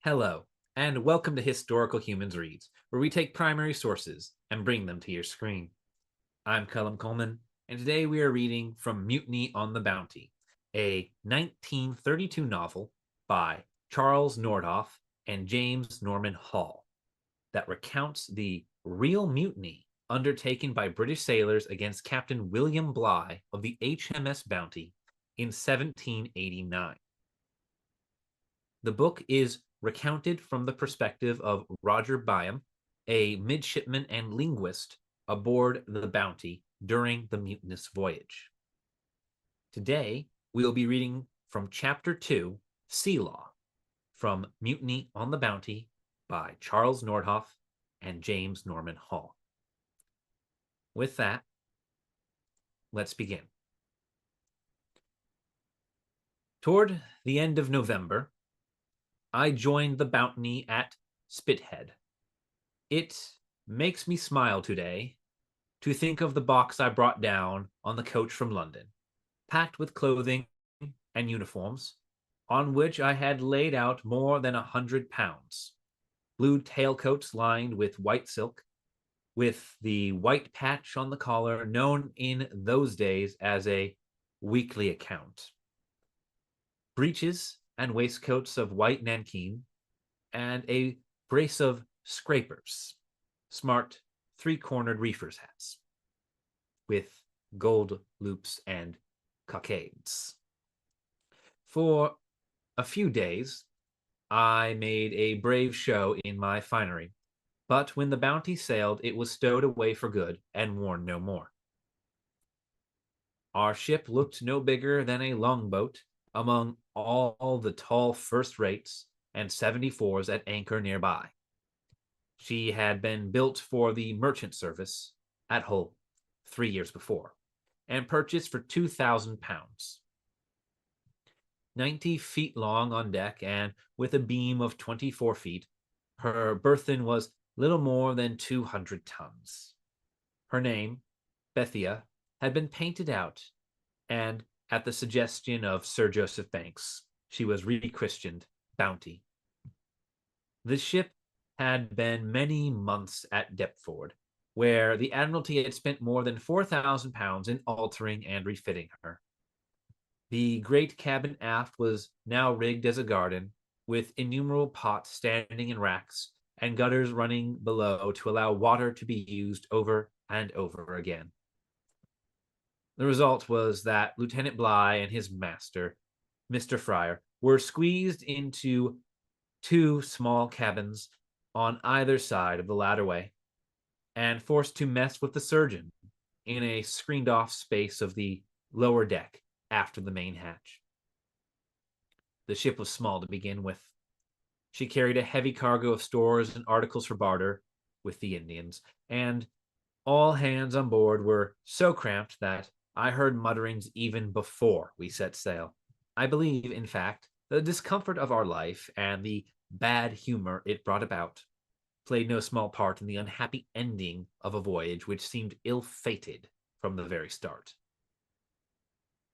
Hello, and welcome to Historical Humans Reads, where we take primary sources and bring them to your screen. I'm Colum Coleman, and today we are reading from Mutiny on the Bounty, a 1932 novel by Charles Nordhoff and James Norman Hall that recounts the real mutiny undertaken by British sailors against Captain William Bligh of the HMS Bounty in 1789. The book is recounted from the perspective of Roger Byam, a midshipman and linguist aboard the Bounty during the mutinous voyage. Today, we will be reading from Chapter 2, Sea Law, from Mutiny on the Bounty by Charles Nordhoff and James Norman Hall. With that, let's begin. Toward the end of November, I joined the Bounty at Spithead. It makes me smile today to think of the box I brought down on the coach from London, packed with clothing and uniforms, on which I had laid out more than £100. Blue tailcoats lined with white silk, with the white patch on the collar known in those days as a weekly account. Breeches and waistcoats of white nankeen, and a brace of scrapers, smart three-cornered reefers' hats, with gold loops and cockades. For a few days, I made a brave show in my finery, but when the Bounty sailed, it was stowed away for good and worn no more. Our ship looked no bigger than a longboat among all the tall first rates and 74s at anchor nearby. She had been built for the merchant service at Hull 3 years before, and purchased for £2,000. 90 feet long on deck, and with a beam of 24 feet, her burthen was little more than 200 tons. Her name, Bethia, had been painted out, and at the suggestion of Sir Joseph Banks, she was rechristened Bounty. The ship had been many months at Deptford, where the Admiralty had spent more than £4,000 in altering and refitting her. The great cabin aft was now rigged as a garden, with innumerable pots standing in racks and gutters running below to allow water to be used over and over again. The result was that Lieutenant Bligh and his master, Mr. Fryer, were squeezed into two small cabins on either side of the ladderway, and forced to mess with the surgeon in a screened-off space of the lower deck after the main hatch. The ship was small to begin with. She carried a heavy cargo of stores and articles for barter with the Indians, and all hands on board were so cramped that I heard mutterings even before we set sail. I believe, in fact, the discomfort of our life and the bad humor it brought about played no small part in the unhappy ending of a voyage which seemed ill-fated from the very start.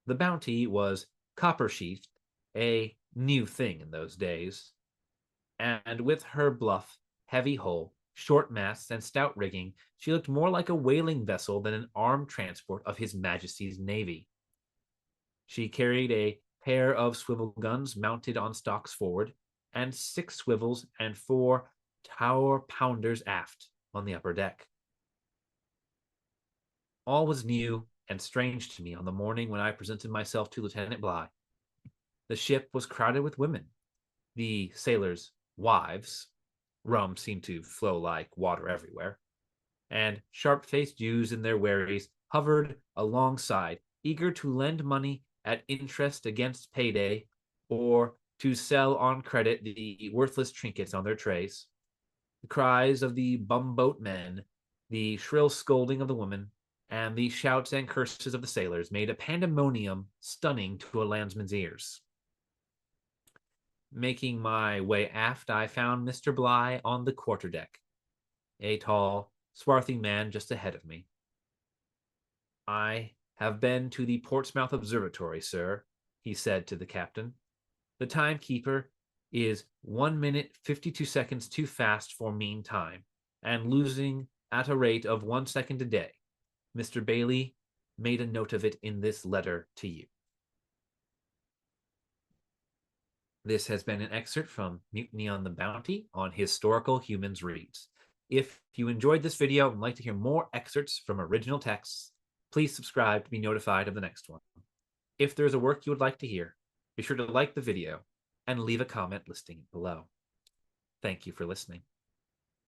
The Bounty was copper-sheathed, a new thing in those days, and with her bluff, heavy hull, short masts, and stout rigging, she looked more like a whaling vessel than an armed transport of His Majesty's Navy. She carried a pair of swivel guns mounted on stocks forward, and 6 swivels and 4 Tower pounders aft on the upper deck. All was new and strange to me on the morning when I presented myself to Lieutenant Bligh. The ship was crowded with women, the sailors' wives. Rum seemed to flow like water everywhere, and sharp-faced Jews in their wherries hovered alongside, eager to lend money at interest against payday, or to sell on credit the worthless trinkets on their trays. The cries of the bumboat men, the shrill scolding of the women, and the shouts and curses of the sailors made a pandemonium stunning to a landsman's ears. Making my way aft, I found Mr. Bligh on the quarterdeck, a tall, swarthy man just ahead of me. "I have been to the Portsmouth Observatory, sir," he said to the captain. "The timekeeper is 1 minute 52 seconds too fast for mean time and losing at a rate of 1 second a day. Mr. Bailey made a note of it in this letter to you. This has been an excerpt from Mutiny on the Bounty on Historical Humans Reads. If you enjoyed this video and would like to hear more excerpts from original texts, please subscribe to be notified of the next one. If there is a work you would like to hear, be sure to like the video and leave a comment listing it below. Thank you for listening.